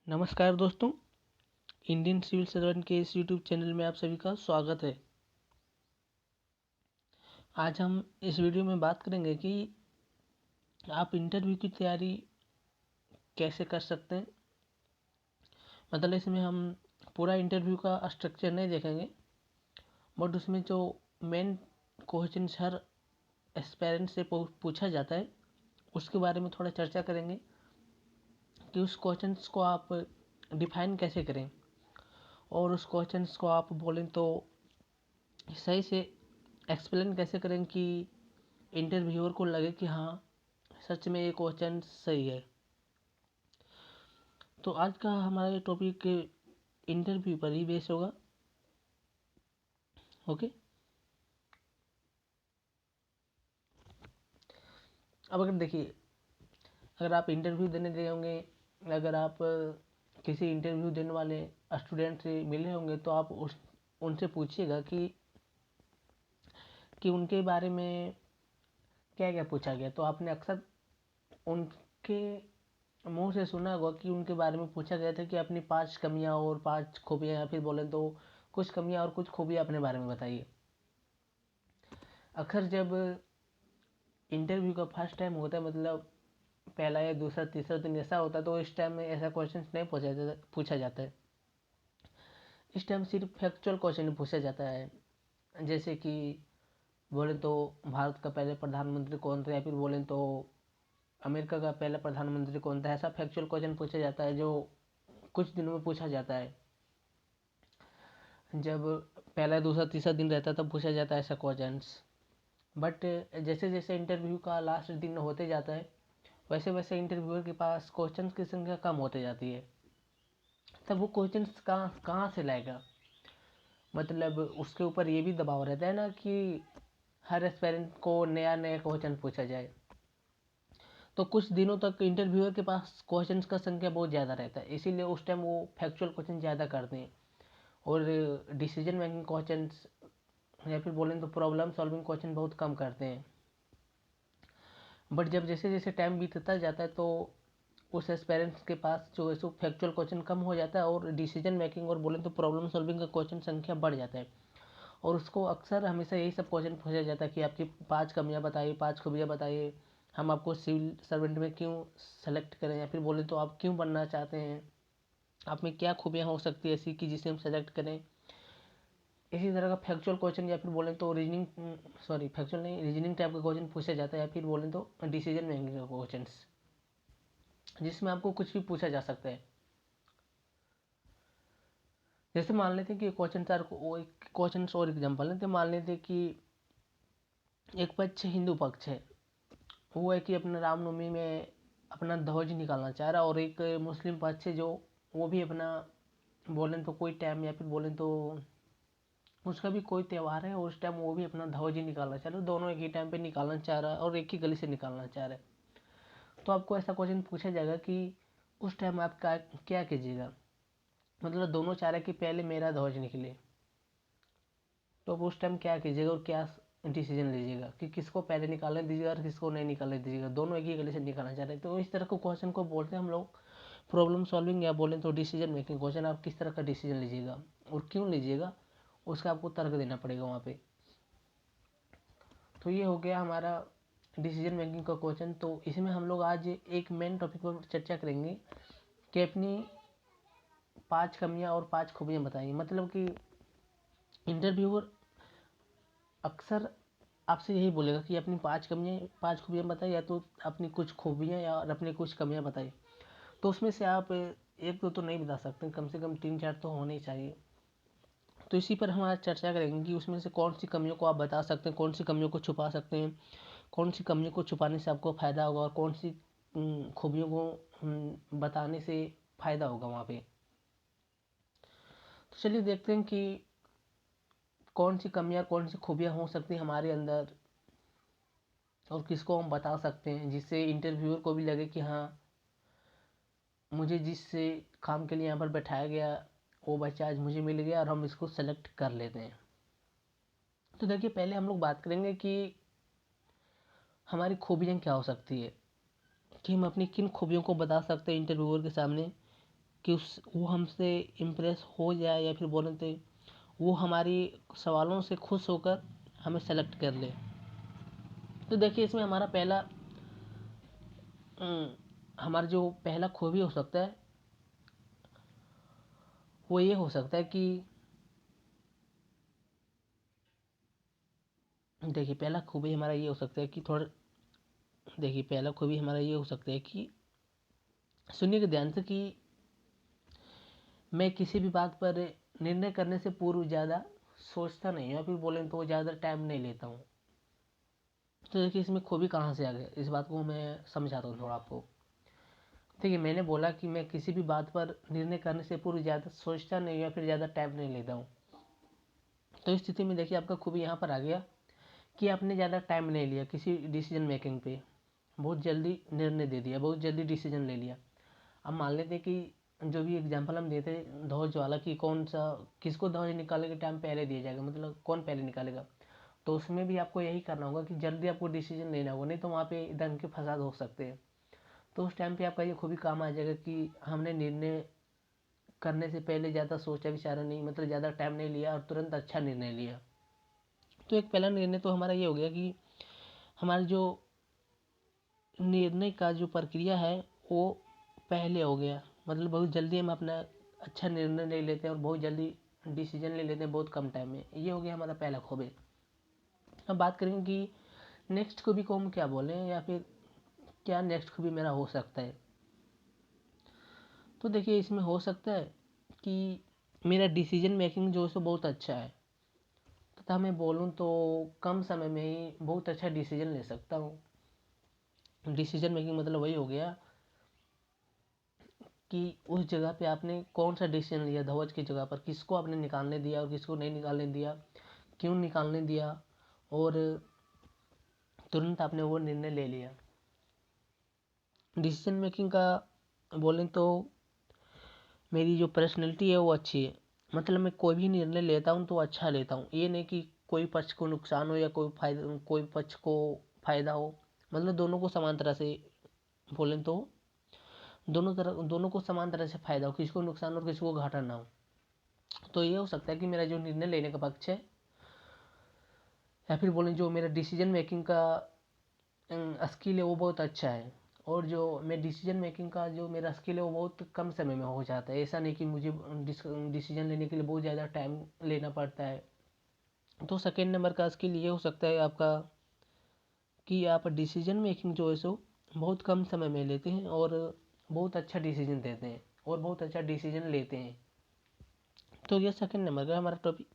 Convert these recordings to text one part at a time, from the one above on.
नमस्कार दोस्तों, Indian civil servant के इस यूट्यूब चैनल में आप सभी का स्वागत है। आज हम इस वीडियो में बात करेंगे कि आप इंटरव्यू की तैयारी कैसे कर सकते हैं। मतलब इसमें हम पूरा इंटरव्यू का स्ट्रक्चर नहीं देखेंगे, बट उसमें जो मेन क्वेश्चन हर एस्पायरेंट से पूछा जाता है उसके बारे में थोड़ा चर्चा करेंगे कि उस क्वेश्चंस को आप डिफाइन कैसे करें और उस क्वेश्चंस को आप बोलें तो सही से एक्सप्लेन कैसे करें कि इंटरव्यूअर को लगे कि हाँ, सच में ये क्वेश्चन सही है। तो आज का हमारा टॉपिक इंटरव्यू पर ही बेस होगा। ओके, अब अगर देखिए, अगर आप इंटरव्यू देने गए होंगे, अगर आप किसी इंटरव्यू देने वाले स्टूडेंट से मिले होंगे तो आप उनसे पूछिएगा कि उनके बारे में क्या क्या पूछा गया। तो आपने अक्सर उनके मुंह से सुना होगा कि उनके बारे में पूछा गया था कि अपनी 5 कमियां और 5 खूबियां, या फिर बोले तो कुछ कमियां और कुछ खूबियां अपने बारे में बताइए। अक्सर जब इंटरव्यू का फर्स्ट टाइम होता है, मतलब पहला या दूसरा तीसरा दिन ऐसा होता है, तो इस टाइम में ऐसा क्वेश्चन नहीं पूछा जाता है। इस टाइम सिर्फ फैक्चुअल क्वेश्चन पूछा जाता है, जैसे कि बोले तो भारत का पहले प्रधानमंत्री कौन था, या फिर बोले तो अमेरिका का पहला प्रधानमंत्री कौन था। ऐसा फैक्चुअल क्वेश्चन पूछा जाता है जो कुछ दिनों में पूछा जाता है। जब पहला दूसरा तीसरा दिन रहता है तब पूछा जाता है ऐसा क्वेश्चंस। बट जैसे जैसे इंटरव्यू का लास्ट दिन होते जाता है, वैसे वैसे इंटरव्यूअर के पास क्वेश्चंस की संख्या कम होते जाती है। तब वो क्वेश्चंस कहाँ कहाँ से लाएगा। मतलब उसके ऊपर ये भी दबाव रहता है ना कि हर एस्पायरेंट को नया नया क्वेश्चन पूछा जाए। तो कुछ दिनों तक इंटरव्यूअर के पास क्वेश्चंस का संख्या बहुत ज़्यादा रहता है, इसीलिए उस टाइम वो फैक्चुअल क्वेश्चन ज़्यादा करते हैं और डिसीजन मेकिंग क्वेश्चंस या फिर बोलें तो प्रॉब्लम सॉल्विंग क्वेश्चन बहुत कम करते हैं। बट जब जैसे जैसे टाइम बीतता जाता है तो उस एस्पायरेंट्स के पास जो है सो फैक्चुअल क्वेश्चन कम हो जाता है और डिसीजन मेकिंग और बोलें तो प्रॉब्लम सॉल्विंग का क्वेश्चन संख्या बढ़ जाता है। और उसको अक्सर हमेशा यही सब क्वेश्चन पूछा जाता है कि आपकी 5 कमियां बताइए, 5 खूबियाँ बताइए, हम आपको सिविल सर्वेंट में क्यों सेलेक्ट करें, या फिर बोले तो आप क्यों बनना चाहते हैं, आप में क्या खूबियाँ हो सकती है ऐसी कि जिसे हम सेलेक्ट करें। इसी तरह का फैक्चुअल क्वेश्चन, या फिर बोलें तो फैक्चुअल नहीं, रीजनिंग टाइप का क्वेश्चन पूछा जाता है, या फिर बोलें तो डिसीजन मेकिंग का क्वेश्चन, जिसमें आपको कुछ भी पूछा जा सकता है। जैसे मान लेते हैं कि क्वेश्चन और एग्जाम्पल लेते हैं। मान लेते हैं कि एक पक्ष हिंदू पक्ष है, वो है कि अपना रामनवमी में अपना ध्वज निकालना चाह रहा है, और एक मुस्लिम पक्ष है जो वो भी अपना बोलें तो कोई टाइम, या फिर बोलें तो उसका भी कोई त्यौहार है और उस टाइम वो भी अपना ध्वज ही निकालना चाह रहा है। दोनों एक ही टाइम पे निकालना चाह रहा है और एक ही गली से निकालना चाह रहा है। तो आपको ऐसा क्वेश्चन पूछा जाएगा कि उस टाइम आप क्या कीजिएगा। मतलब दोनों चाह रहे कि पहले मेरा ध्वज निकले, तो आप उस टाइम क्या कीजिएगा और क्या डिसीजन लीजिएगा कि किसको पहले निकालने दीजिएगा और किसको नहीं निकालने दीजिएगा। दोनों एक ही गली से निकालना चाह रहे हैं, तो इस तरह के क्वेश्चन को बोलते हैं हम लोग प्रॉब्लम सॉल्विंग, या बोलें तो डिसीजन मेकिंग क्वेश्चन। आप किस तरह का डिसीजन लीजिएगा और क्यों लीजिएगा, उसका आपको तर्क देना पड़ेगा वहाँ पे। तो ये हो गया हमारा डिसीजन मेकिंग का क्वेश्चन। तो इसमें हम लोग आज एक मेन टॉपिक पर चर्चा करेंगे कि अपनी 5 कमियां और 5 खूबियां बताइए। मतलब कि इंटरव्यूअर अक्सर आपसे यही बोलेगा कि अपनी 5 कमियां 5 खूबियां बताइए, या तो अपनी कुछ खूबियां या अपनी कुछ कमियां बताइए। तो उसमें से आप एक दो तो नहीं बता सकते, कम से कम 3-4 तो होने ही चाहिए। तो इसी पर हम आज चर्चा करेंगे कि उसमें से कौन सी कमियों को आप बता सकते हैं, कौन सी कमियों को छुपा सकते हैं, कौन सी कमियों को छुपाने से आपको फ़ायदा होगा, और कौन सी खूबियों को बताने से फ़ायदा होगा वहाँ पे। तो चलिए देखते हैं कि कौन सी कमियां कौन सी खूबियां हो सकती हैं हमारे अंदर, और किसको हम बता सकते हैं जिससे इंटरव्यूअर को भी लगे कि हाँ, मुझे जिस काम के लिए यहाँ पर बैठाया गया वो बच्चा आज मुझे मिल गया और हम इसको सेलेक्ट कर लेते हैं। तो देखिए, पहले हम लोग बात करेंगे कि हमारी खूबियाँ क्या हो सकती है, कि हम अपनी किन खूबियों को बता सकते हैं इंटरव्यूअर के सामने कि उस वो हमसे इम्प्रेस हो जाए, या फिर बोलें तो वो हमारी सवालों से खुश होकर हमें सेलेक्ट कर ले। तो देखिए इसमें हमारा पहला हमारा जो पहला खूबी हो सकता है वो ये हो सकता है कि देखिए पहला खूबी हमारा ये हो सकता है कि थोड़ा देखिए पहला खूबी हमारा ये हो सकता है कि सुनिएगा ध्यान से कि मैं किसी भी बात पर निर्णय करने से पूर्व ज़्यादा सोचता नहीं हूँ, या फिर बोलें तो ज़्यादा टाइम नहीं लेता हूँ। तो देखिए इसमें खूबी कहाँ से आ गया, इस बात को मैं समझाता हूँ थोड़ा आपको। देखिए मैंने बोला कि मैं किसी भी बात पर निर्णय करने से पूर्व ज़्यादा सोचता नहीं हूँ या फिर ज़्यादा टाइम नहीं लेता हूँ। तो इस स्थिति में देखिए आपका खूबी यहाँ पर आ गया कि आपने ज़्यादा टाइम नहीं लिया किसी डिसीजन मेकिंग पे, बहुत जल्दी निर्णय दे दिया, बहुत जल्दी डिसीजन ले लिया। अब मान लेते कि जो भी एग्जांपल हम देते ध्वज वाला कि कौन सा किसको ध्वज निकालने के टाइम पहले दिया जाएगा, मतलब कौन पहले निकालेगा, तो उसमें भी आपको यही करना होगा कि जल्दी आपको डिसीजन लेना होगा, नहीं तो वहाँ पे दंगे के फसाद हो सकते हैं। तो उस टाइम पे आपका ये खूबी काम आ जाएगा कि हमने निर्णय करने से पहले ज़्यादा सोचा विचारा नहीं, मतलब ज़्यादा टाइम नहीं लिया और तुरंत अच्छा निर्णय लिया। तो एक पहला निर्णय तो हमारा ये हो गया कि हमारा जो निर्णय का जो प्रक्रिया है वो पहले हो गया, मतलब बहुत जल्दी हम अपना अच्छा निर्णय ले लेते हैं और बहुत जल्दी डिसीजन ले लेते हैं बहुत कम टाइम में। ये हो गया हमारा पहला खूबी। अब बात करेंगे कि नेक्स्ट खूबी को हम क्या बोलें, या फिर क्या नेक्स्ट खूबी मेरा हो सकता है। तो देखिए इसमें हो सकता है कि मेरा डिसीजन मेकिंग जो है सो बहुत अच्छा है, तथा मैं बोलूँ तो कम समय में ही बहुत अच्छा डिसीजन ले सकता हूँ। डिसीजन मेकिंग मतलब वही हो गया कि उस जगह पे आपने कौन सा डिसीजन लिया, ध्वज की जगह पर किसको आपने निकालने दिया और किसको नहीं निकालने दिया, क्यों निकालने दिया, और तुरंत आपने वो निर्णय ले लिया। डिसीजन मेकिंग का बोलें तो मेरी जो पर्सनैलिटी है वो अच्छी है, मतलब मैं कोई भी निर्णय लेता हूँ तो अच्छा लेता हूँ, ये नहीं कि कोई पक्ष को नुकसान हो या कोई पक्ष को फायदा हो, मतलब दोनों को समान तरह से बोलें तो दोनों को समान तरह से फायदा हो, किसी को नुकसान और किसी को घाटा ना हो। तो ये हो सकता है कि मेरा जो निर्णय लेने का पक्ष है, या फिर बोलें जो मेरा डिसीजन मेकिंग का स्किल है वो बहुत अच्छा है, और जो मैं डिसीजन मेकिंग का जो मेरा स्किल है वो बहुत कम समय में हो जाता है। ऐसा नहीं कि मुझे डिसीजन लेने के लिए बहुत ज़्यादा टाइम लेना पड़ता है। तो सेकेंड नंबर का स्किल ये हो सकता है आपका कि आप डिसीजन मेकिंग जो है सो बहुत कम समय में लेते हैं और बहुत अच्छा डिसीजन देते हैं और बहुत अच्छा डिसीजन लेते हैं। तो ये सेकेंड नंबर का हमारा टॉपिक।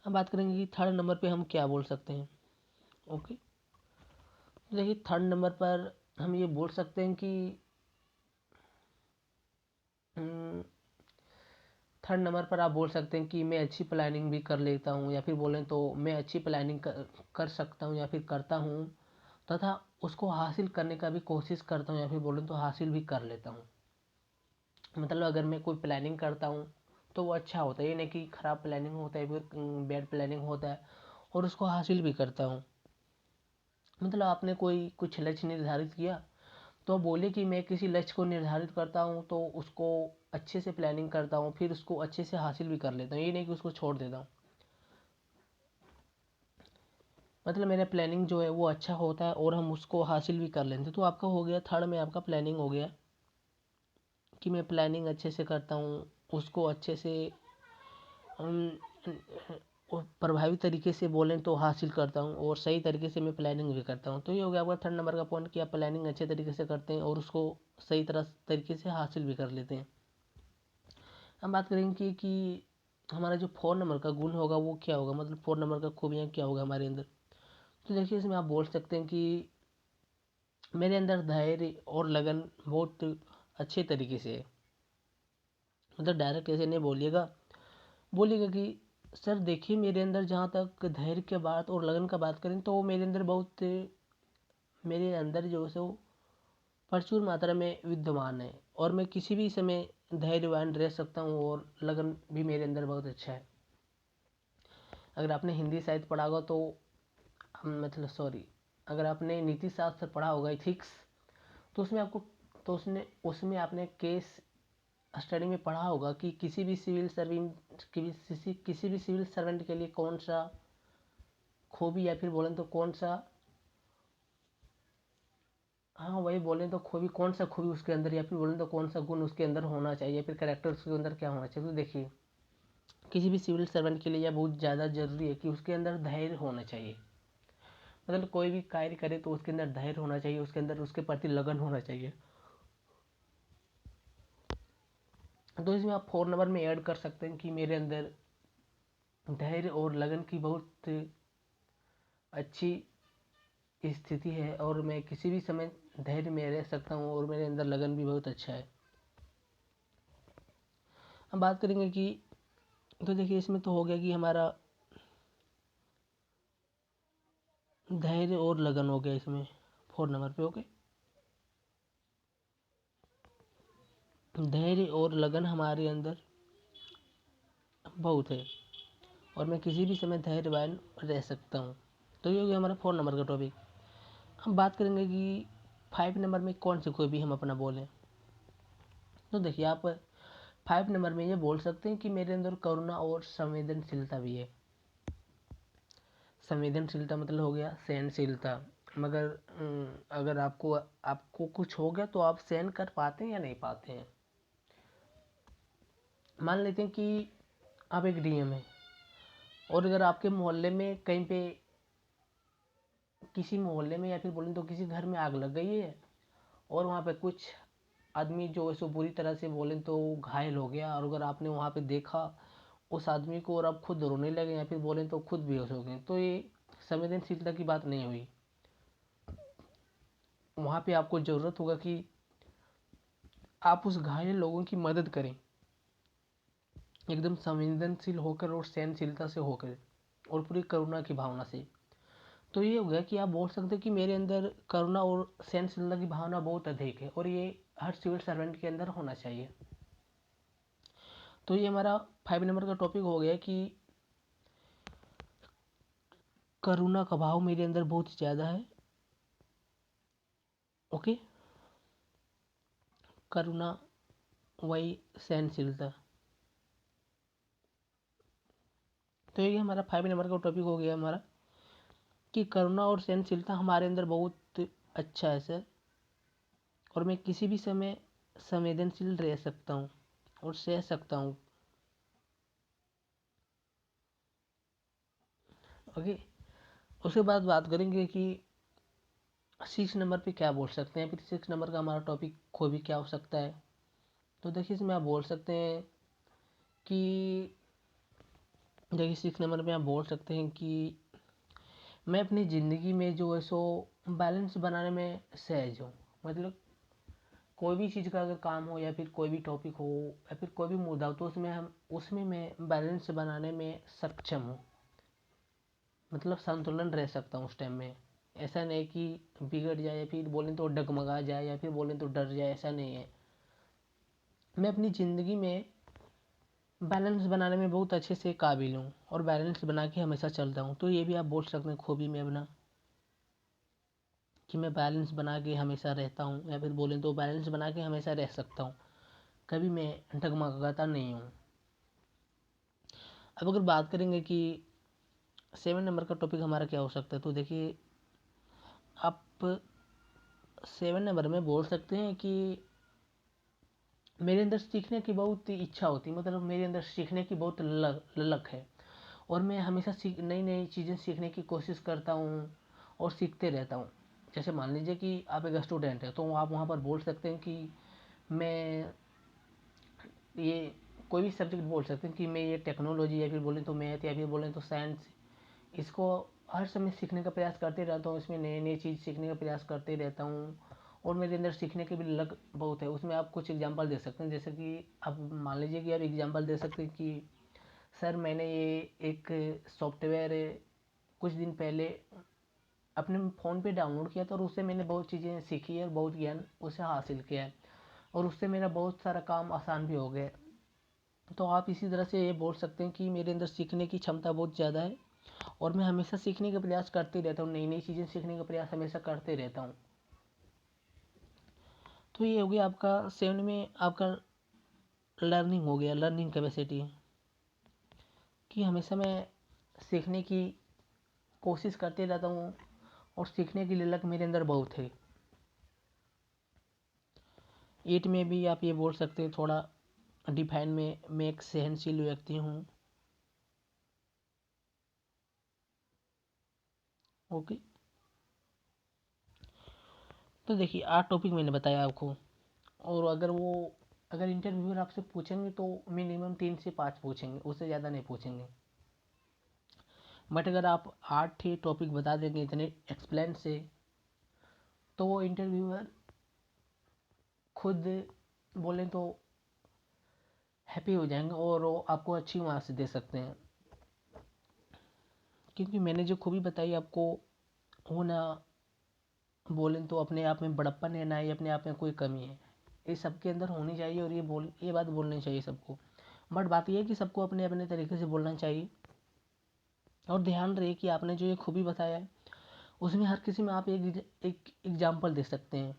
अब बात करेंगे कि थर्ड नंबर पे हम क्या बोल सकते हैं। ओके, तो देखिए थर्ड नंबर पर हम ये बोल सकते हैं कि थर्ड नंबर पर आप बोल सकते हैं कि मैं अच्छी प्लानिंग भी कर लेता हूँ, या फिर बोलें तो मैं अच्छी प्लानिंग कर सकता हूँ या फिर करता हूँ, तथा उसको हासिल करने का भी कोशिश करता हूँ, या फिर बोलें तो हासिल भी कर लेता हूँ। मतलब अगर मैं कोई प्लानिंग करता हूँ तो वो अच्छा होता है, ये नहीं कि ख़राब प्लानिंग होता है फिर बैड प्लानिंग होता है, और उसको हासिल भी करता हूँ। मतलब आपने कोई कुछ लक्ष्य निर्धारित किया तो बोले कि मैं किसी लक्ष्य को निर्धारित करता हूँ तो उसको अच्छे से प्लानिंग करता हूँ, फिर उसको अच्छे से हासिल भी कर लेता हूँ, ये नहीं कि उसको छोड़ देता हूँ। मतलब मेरा प्लानिंग जो है वो अच्छा होता है और हम उसको हासिल भी कर लेते हैं। तो आपका हो गया थर्ड में, आपका प्लानिंग हो गया कि मैं प्लानिंग अच्छे से करता हूँ, उसको अच्छे से प्रभावी तरीके से बोलें तो हासिल करता हूँ, और सही तरीके से मैं प्लानिंग भी करता हूँ। तो ये हो गया आपका थर्ड नंबर का पॉइंट कि आप प्लानिंग अच्छे तरीके से करते हैं और उसको सही तरीके से हासिल भी कर लेते हैं। हम बात करेंगे कि हमारा जो फोर नंबर का गुण होगा वो क्या होगा, मतलब फोर नंबर का खूबियाँ क्या होगा हमारे अंदर। तो देखिए इसमें आप बोल सकते हैं कि मेरे अंदर धैर्य और लगन बहुत अच्छे तरीके से है। मतलब डायरेक्ट ऐसे नहीं बोलिएगा, बोलिएगा कि सर देखिए मेरे अंदर जहाँ तक धैर्य की बात और लगन का बात करें तो मेरे अंदर बहुत, मेरे अंदर जो है सो प्रचुर मात्रा में विद्यमान है, और मैं किसी भी समय धैर्यवान रह सकता हूँ, और लगन भी मेरे अंदर बहुत अच्छा है। अगर आपने हिंदी साहित्य पढ़ा होगा तो मतलब सॉरी, अगर आपने नीति शास्त्र पढ़ा होगा इथिक्स, तो उसमें आपको तो उसमें आपने केस स्टडी में पढ़ा होगा कि किसी भी सिविल सर्वेंट के लिए कौन सा खूबी, या फिर बोलें तो कौन सा, हाँ वही बोलें तो खूबी, कौन सा खूबी उसके अंदर, या फिर बोलें तो कौन सा गुण उसके अंदर होना चाहिए, या फिर कैरेक्टर उसके अंदर क्या होना चाहिए। तो देखिए, किसी भी सिविल सर्वेंट के लिए यह बहुत ज़्यादा जरूरी है कि उसके अंदर धैर्य होना चाहिए। मतलब कोई भी कार्य करे तो उसके अंदर धैर्य होना चाहिए, उसके अंदर उसके प्रति लगन होना चाहिए। तो इसमें आप 4 नंबर में ऐड कर सकते हैं कि मेरे अंदर धैर्य और लगन की बहुत अच्छी स्थिति है, और मैं किसी भी समय धैर्य में रह सकता हूँ, और मेरे अंदर लगन भी बहुत अच्छा है। हम बात करेंगे कि, तो देखिए इसमें तो हो गया कि हमारा धैर्य और लगन हो गया इसमें 4 नंबर पे। ओके, धैर्य और लगन हमारे अंदर बहुत है, और मैं किसी भी समय धैर्यवान रह सकता हूँ। तो ये हो गया हमारा 4 नंबर का टॉपिक। हम बात करेंगे कि 5 नंबर में कौन सी कोई भी हम अपना बोलें। तो देखिए, आप 5 नंबर में ये बोल सकते हैं कि मेरे अंदर करुणा और संवेदनशीलता भी है। संवेदनशीलता मतलब हो गया सहनशीलता। मगर अगर आपको कुछ हो गया तो आप सहन कर पाते हैं या नहीं पाते हैं। मान लेते हैं कि आप एक डीएम हैं, और अगर आपके मोहल्ले में कहीं पे, किसी मोहल्ले में या फिर बोलें तो किसी घर में आग लग गई है, और वहाँ पे कुछ आदमी जो ऐसे बुरी तरह से बोलें तो घायल हो गया, और अगर आपने वहाँ पे देखा उस आदमी को और आप खुद रोने लगे, या फिर बोलें तो खुद बेहोश हो गए, तो ये संवेदनशीलता की बात नहीं हुई। वहाँ पे आपको ज़रूरत होगा कि आप उस घायल लोगों की मदद करें, एकदम संवेदनशील होकर और सहनशीलता से होकर, और पूरी करुणा की भावना से। तो ये हो गया कि आप बोल सकते हैं कि मेरे अंदर करुणा और सहनशीलता की भावना बहुत अधिक है, और ये हर सिविल सर्वेंट के अंदर होना चाहिए। तो ये हमारा 5 नंबर का टॉपिक हो गया कि करुणा का भाव मेरे अंदर बहुत ज़्यादा है। ओके, करुणा वही सहनशीलता। तो ये हमारा 5 नंबर का टॉपिक हो गया हमारा कि करुणा और सहनशीलता हमारे अंदर बहुत अच्छा है सर, और मैं किसी भी समय संवेदनशील रह सकता हूँ और सह सकता हूँ। ओके, उसके बाद बात करेंगे कि 6 नंबर पे क्या बोल सकते हैं, फिर 6 नंबर का हमारा टॉपिक कोई भी क्या हो सकता है। तो देखिए, इसमें आप बोल सकते हैं कि, देखिए 6 नंबर पे आप बोल सकते हैं कि मैं अपनी ज़िंदगी में जो है सो बैलेंस बनाने में सहज हूँ। मतलब कोई भी चीज़ का अगर काम हो, या फिर कोई भी टॉपिक हो, या फिर कोई भी मुद्दा हो, तो उसमें मैं बैलेंस बनाने में सक्षम हूँ। मतलब संतुलन रह सकता हूँ उस टाइम में। ऐसा नहीं कि बिगड़ जाए, या फिर बोलें तो डगमगा जाए, या फिर बोलें तो डर जाए, ऐसा नहीं है। मैं अपनी ज़िंदगी में बैलेंस बनाने में बहुत अच्छे से काबिल हूँ, और बैलेंस बना के हमेशा चलता हूँ। तो ये भी आप बोल सकते हैं खूबी में अपना, कि मैं बैलेंस बना के हमेशा रहता हूँ, या फिर बोलें तो बैलेंस बना के हमेशा रह सकता हूँ, कभी मैं डगमगाता नहीं हूँ। अब अगर बात करेंगे कि 7 नंबर का टॉपिक हमारा क्या हो सकता है, तो देखिए आप 7 नंबर में बोल सकते हैं कि मेरे अंदर सीखने की बहुत इच्छा होती है। मतलब मेरे अंदर सीखने की बहुत ललक है, और मैं हमेशा नई नई चीज़ें सीखने की कोशिश करता हूँ, और सीखते रहता हूँ। जैसे मान लीजिए कि आप एक स्टूडेंट हैं, तो आप वहाँ पर बोल सकते हैं कि मैं ये कोई भी सब्जेक्ट बोल सकते हैं कि मैं ये टेक्नोलॉजी, या फिर बोलें तो मैथ, या फिर बोलें तो साइंस, इसको हर समय सीखने का प्रयास करते रहता हूँ। इसमें नई नई चीज़ सीखने का प्रयास करते रहता हूँ, और मेरे अंदर सीखने की भी लग बहुत है। उसमें आप कुछ एग्जांपल दे सकते हैं, जैसे कि आप मान लीजिए कि आप एग्जांपल दे सकते हैं कि सर मैंने ये एक सॉफ्टवेयर कुछ दिन पहले अपने फ़ोन पे डाउनलोड किया था, और उससे मैंने बहुत चीज़ें सीखी है, और बहुत ज्ञान उससे हासिल किया है, और उससे मेरा बहुत सारा काम आसान भी हो गया। तो आप इसी तरह से ये बोल सकते हैं कि मेरे अंदर सीखने की क्षमता बहुत ज़्यादा है, और मैं हमेशा सीखने का प्रयास करते रहता हूँ, नई नई चीज़ें सीखने का प्रयास हमेशा करते रहता हूँ। तो ये हो गया आपका 7 में आपका लर्निंग हो गया, लर्निंग कैपेसिटी, कि हमेशा मैं सीखने की कोशिश करते रहता हूँ और सीखने की ललक मेरे अंदर बहुत है। 8 में भी आप ये बोल सकते हैं थोड़ा डिफाइन में, मैं एक सहनशील व्यक्ति हूँ। ओके, तो देखिए 8 टॉपिक मैंने बताया आपको, और अगर इंटरव्यूअर आपसे पूछेंगे तो मिनिमम 3 से 5 पूछेंगे, उससे ज़्यादा नहीं पूछेंगे। बट अगर आप 8 ही टॉपिक बता देंगे इतने एक्सप्लेन से, तो वो इंटरव्यूअर खुद बोलें तो हैप्पी हो जाएंगे और वो आपको अच्छी मार्क्स दे सकते हैं। क्योंकि मैंने जो खूबी बताई आपको, वो ना बोलें तो अपने आप में बड़प्पन है, ना ही अपने आप में कोई कमी है, ये सबके अंदर होनी चाहिए, और ये बात बोलनी चाहिए सबको। बट बात ये है कि सबको अपने अपने तरीके से बोलना चाहिए। और ध्यान रहे कि आपने जो ये खूबी बताया है, उसमें हर किसी में आप एक एग्जाम्पल दे सकते हैं,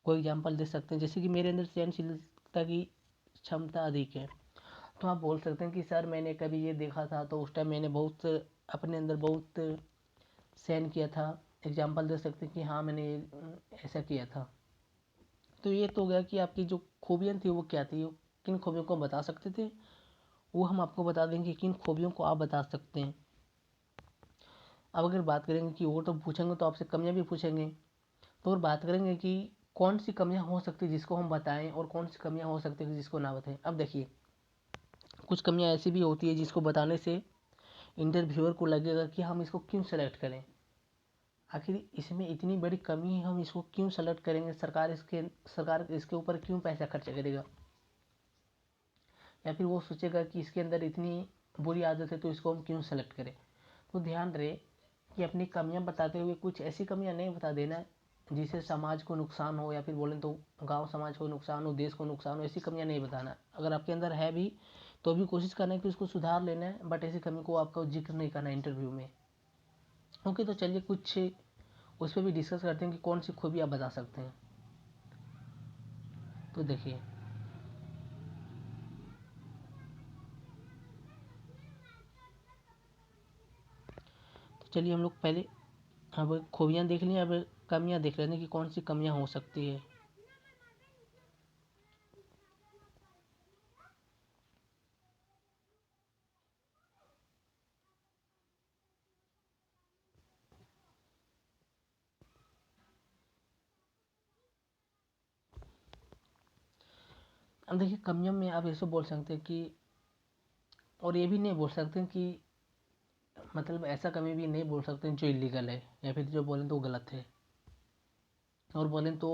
कोई एग्जाम्पल दे सकते हैं। जैसे कि मेरे अंदर सहनशीलता की क्षमता अधिक है, तो आप बोल सकते हैं कि सर मैंने कभी ये देखा था, तो उस टाइम मैंने बहुत अपने अंदर बहुत सहन किया था। एग्जाम्पल दे सकते हैं कि हाँ मैंने ऐसा किया था। तो ये तो हो गया कि आपकी जो खूबियाँ थी वो क्या थी, किन खूबियों को बता सकते थे, वो हम आपको बता देंगे किन खूबियों को आप बता सकते हैं। अब अगर बात करेंगे कि वो तो पूछेंगे तो आपसे कमियां भी पूछेंगे, तो और बात करेंगे कि कौन सी कमियां हो सकती है जिसको हम बताएं, और कौन सी कमियां हो सकती है जिसको ना बताएं। अब देखिए, कुछ कमियां ऐसी भी होती है जिसको बताने से इंटरव्यूअर को लगेगा कि हम इसको क्यों सेलेक्ट करें, आखिर इसमें इतनी बड़ी कमी है, हम इसको क्यों सेलेक्ट करेंगे, सरकार इसके ऊपर क्यों पैसा खर्च करेगा। या फिर वो सोचेगा कि इसके अंदर इतनी बुरी आदत है तो इसको हम क्यों सेलेक्ट करें। तो ध्यान रहे कि अपनी कमियां बताते हुए कुछ ऐसी कमियां नहीं बता देना जिससे समाज को नुकसान हो, या फिर बोलें तो गांव समाज को नुकसान हो, देश को नुकसान हो, ऐसी कमियां नहीं बताना। अगर आपके अंदर है भी तो भी कोशिश करना है कि उसको सुधार लेना है, बट ऐसी कमी को आपको जिक्र नहीं करना इंटरव्यू में। ओके, तो चलिए कुछ उस पर भी डिस्कस करते हैं कि कौन सी खूबी आप बता सकते हैं। तो देखिए, तो चलिए हम लोग पहले अब खूबियाँ देख ली, अब कमियाँ देख लेते हैं कि कौन सी कमियाँ हो सकती है। अब देखिए, कमियों में आप ऐसे बोल सकते हैं कि, और ये भी नहीं बोल सकते कि, मतलब ऐसा कमी भी नहीं बोल सकते जो इलीगल है, या फिर जो बोलें तो गलत है। और बोलें तो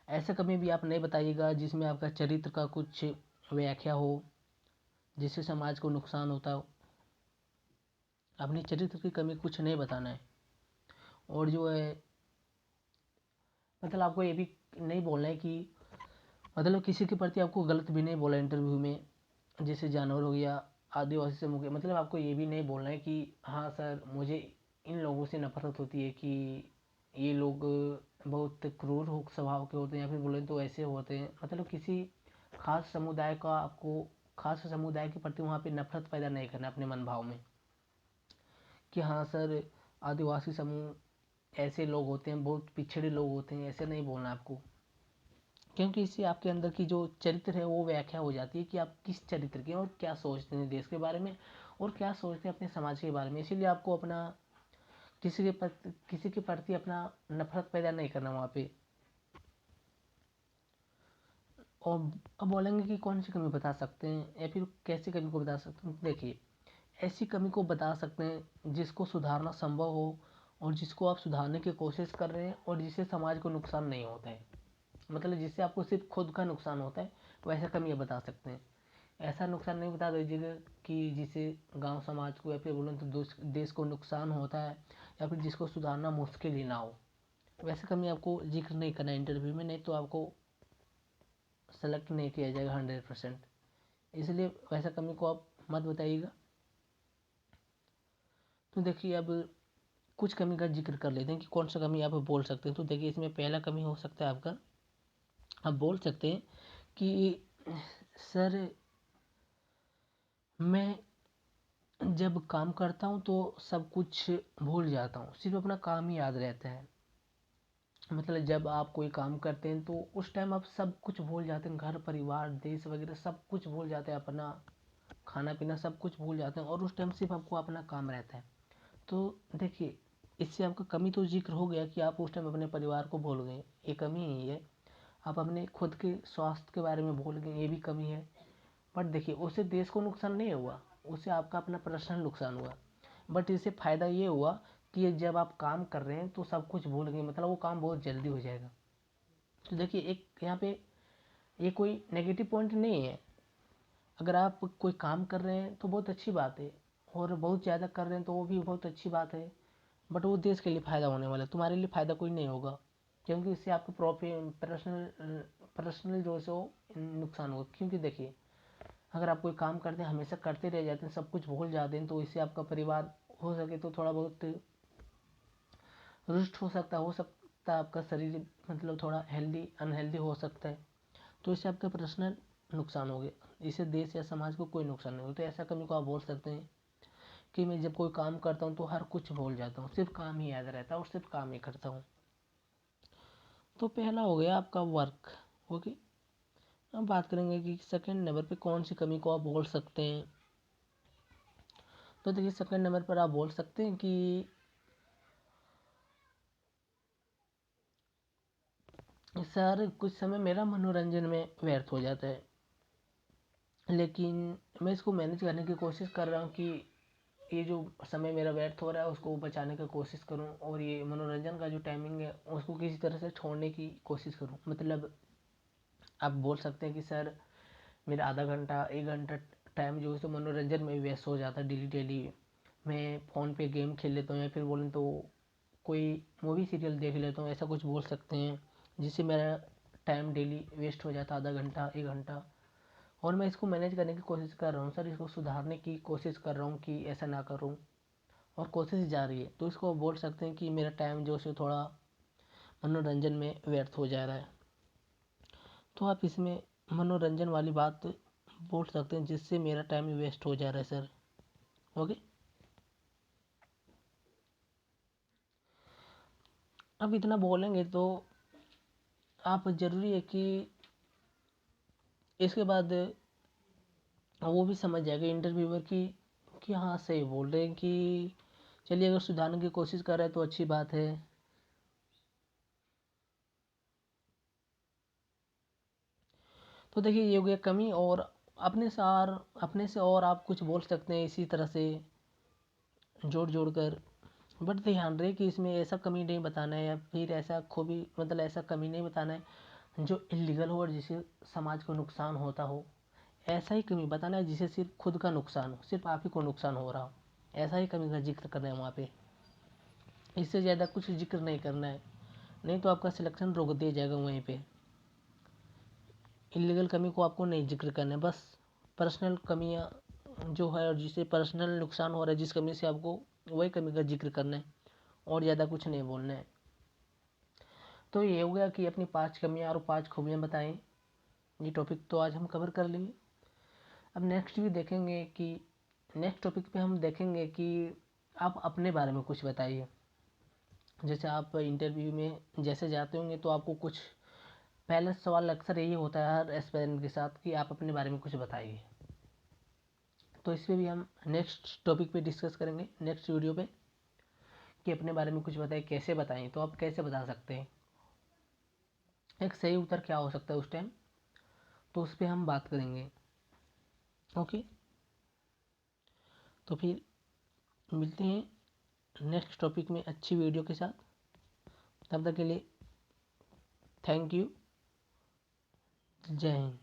ऐसा कमी भी आप नहीं बताइएगा जिसमें आपका चरित्र का कुछ व्याख्या हो, जिससे समाज को नुकसान होता हो। अपने चरित्र की कमी कुछ नहीं बताना है। और जो है, मतलब आपको ये भी नहीं बोलना है कि, मतलब किसी के प्रति आपको गलत भी नहीं बोला इंटरव्यू में, जैसे जानवर हो गया, आदिवासी समूह के, मतलब आपको ये भी नहीं बोलना है कि हाँ सर मुझे इन लोगों से नफरत होती है, कि ये लोग बहुत क्रूर हो स्वभाव के होते हैं, या फिर बोले तो ऐसे होते हैं। मतलब किसी खास समुदाय का आपको, खास समुदाय के प्रति वहाँ पे नफरत पैदा नहीं करना अपने मन भाव में, कि हाँ सर आदिवासी समूह ऐसे लोग होते हैं, बहुत पिछड़े लोग होते हैं, ऐसे नहीं बोलना आपको। क्योंकि इससे आपके अंदर की जो चरित्र है वो व्याख्या हो जाती है कि आप किस चरित्र के हैं, और क्या सोचते हैं देश के बारे में, और क्या सोचते हैं अपने समाज के बारे में। इसीलिए आपको अपना किसी के प्रति अपना नफरत पैदा नहीं करना वहाँ पे। और अब बोलेंगे कि कौन सी कमी बता सकते हैं, या फिर कैसी कमी को बता सकते हैं। देखिए, ऐसी कमी को बता सकते हैं जिसको सुधारना संभव हो, और जिसको आप सुधारने की कोशिश कर रहे हैं, और जिससे समाज को नुकसान नहीं होता है, मतलब जिससे आपको सिर्फ खुद का नुकसान होता है, वैसा कमी आप बता सकते हैं। ऐसा नुकसान नहीं बता दीजिएगा कि जिससे गांव समाज को, या फिर बोलें तो देश को नुकसान होता है, या फिर जिसको सुधारना मुश्किल ही ना हो। वैसे कमी आपको जिक्र नहीं करना इंटरव्यू में, नहीं तो आपको सेलेक्ट नहीं किया जाएगा 100%। इसलिए वैसा कमी को आप मत बताइएगा। तो देखिए, अब कुछ कमी का जिक्र कर लेते हैं कि कौन सा कमी आप बोल सकते हैं। तो देखिए, इसमें पहला कमी हो सकता है आपका आप बोल सकते हैं कि सर मैं जब काम करता हूँ तो सब कुछ भूल जाता हूँ, सिर्फ अपना काम ही याद रहता है। मतलब जब आप कोई काम करते हैं तो उस टाइम आप सब कुछ भूल जाते हैं, घर परिवार देश वगैरह सब कुछ भूल जाते हैं, अपना खाना पीना सब कुछ भूल जाते हैं, और उस टाइम सिर्फ आपको अपना काम रहता है। तो देखिए, इससे आपका कमी तो जिक्र हो गया कि आप उस टाइम अपने परिवार को भूल गए, ये कमी नहीं है। आप अपने खुद के स्वास्थ्य के बारे में भूल गए, ये भी कमी है। बट देखिए, उससे देश को नुकसान नहीं हुआ, उससे आपका अपना पर्सनल नुकसान हुआ। बट इससे फ़ायदा ये हुआ कि जब आप काम कर रहे हैं तो सब कुछ भूल गए, मतलब वो काम बहुत जल्दी हो जाएगा। तो देखिए, एक यहाँ पे ये कोई नेगेटिव पॉइंट नहीं है। अगर आप कोई काम कर रहे हैं तो बहुत अच्छी बात है, और बहुत ज़्यादा कर रहे हैं तो वो भी बहुत अच्छी बात है। बट वो देश के लिए फ़ायदा होने वाला है, तुम्हारे लिए फ़ायदा कोई नहीं होगा, क्योंकि इससे आपको प्रॉफिट पर्सनल जो है वो नुकसान होगा। क्योंकि देखिए, अगर आप कोई काम करते हैं, हमेशा करते रह जाते हैं, सब कुछ भूल जाते हैं, तो इससे आपका परिवार हो सके तो थोड़ा बहुत रुष्ट हो सकता है आपका शरीर, मतलब थोड़ा हेल्दी अनहेल्दी हो सकता है। तो इससे आपका पर्सनल नुकसान हो गया, इससे देश या समाज को कोई नुकसान नहीं हो। तो ऐसा कमी को आप बोल सकते हैं कि मैं जब कोई काम करता हूँ तो हर कुछ भूल जाता हूँ, सिर्फ काम ही याद रहता है और सिर्फ काम ही करता हूँ। तो पहला हो गया आपका वर्क। ओके, अब बात करेंगे कि सेकंड नंबर पे कौन सी कमी को आप बोल सकते हैं। तो देखिए, सेकंड नंबर पर आप बोल सकते हैं कि सर कुछ समय मेरा मनोरंजन में व्यर्थ हो जाता है, लेकिन मैं इसको मैनेज करने की कोशिश कर रहा हूँ कि ये जो समय मेरा व्यर्थ हो रहा है उसको बचाने की कोशिश करूँ, और ये मनोरंजन का जो टाइमिंग है उसको किसी तरह से छोड़ने की कोशिश करूँ। मतलब आप बोल सकते हैं कि सर मेरा आधा घंटा 1 घंटा टाइम जो है तो मनोरंजन में व्यस्त हो जाता है डेली डेली। मैं फ़ोन पे गेम खेल लेता हूँ, या फिर बोलें तो कोई मूवी सीरियल देख लेता हूँ, ऐसा कुछ बोल सकते हैं, जिससे मेरा टाइम डेली वेस्ट हो जाता है आधा घंटा 1 घंटा। और मैं इसको मैनेज करने की कोशिश कर रहा हूँ सर, इसको सुधारने की कोशिश कर रहा हूँ कि ऐसा ना करूँ, और कोशिश जारी है। तो इसको बोल सकते हैं कि मेरा टाइम जो है थोड़ा मनोरंजन में व्यर्थ हो जा रहा है। तो आप इसमें मनोरंजन वाली बात बोल सकते हैं, जिससे मेरा टाइम वेस्ट हो जा रहा है सर। ओके, अब इतना बोलेंगे तो आप ज़रूरी है कि इसके बाद वो भी समझ जाएगा इंटरव्यूअर कि हाँ सही बोल रहे हैं, कि चलिए अगर सुधारने की कोशिश कर रहे हैं तो अच्छी बात है। तो देखिए, ये हो गया कमी, और अपने से और आप कुछ बोल सकते हैं इसी तरह से जोड़ जोड़ कर। बट ध्यान रहे कि इसमें ऐसा कमी नहीं बताना है, या फिर ऐसा खूबी मतलब ऐसा कमी नहीं बताना है जो इलीगल हो और जिससे समाज को नुकसान होता हो। ऐसा ही कमी बताना है जिससे सिर्फ खुद का नुकसान हो, सिर्फ आप ही को नुकसान हो रहा हो, ऐसा ही कमी का जिक्र करना है वहाँ पे। इससे ज़्यादा कुछ जिक्र नहीं करना है, नहीं तो आपका सिलेक्शन रोक दिया जाएगा वहीं पे। इलीगल कमी को आपको नहीं जिक्र करना है, बस पर्सनल कमियाँ जो है और जिससे पर्सनल नुकसान हो रहा है जिस कमी से, आपको वही कमी का जिक्र करना है, और ज़्यादा कुछ नहीं बोलना है। तो ये हो गया कि अपनी 5 कमियाँ और 5 खूबियाँ बताएं। ये टॉपिक तो आज हम कवर कर लेंगे। अब नेक्स्ट भी देखेंगे कि नेक्स्ट टॉपिक पे हम देखेंगे कि आप अपने बारे में कुछ बताइए। जैसे आप इंटरव्यू में जैसे जाते होंगे तो आपको कुछ पहला सवाल अक्सर यही होता है हर एस्पायरेंट के साथ कि आप अपने बारे में कुछ बताइए। तो इस पे भी हम नेक्स्ट टॉपिक पे डिस्कस करेंगे नेक्स्ट वीडियो पे, कि अपने बारे में कुछ बताइए, कैसे बताएं, तो आप कैसे बता सकते हैं, एक सही उत्तर क्या हो सकता है उस टाइम, तो उस पर हम बात करेंगे। ओके, तो फिर मिलते हैं नेक्स्ट टॉपिक में अच्छी वीडियो के साथ। तब तक के लिए थैंक यू, जय हिंद।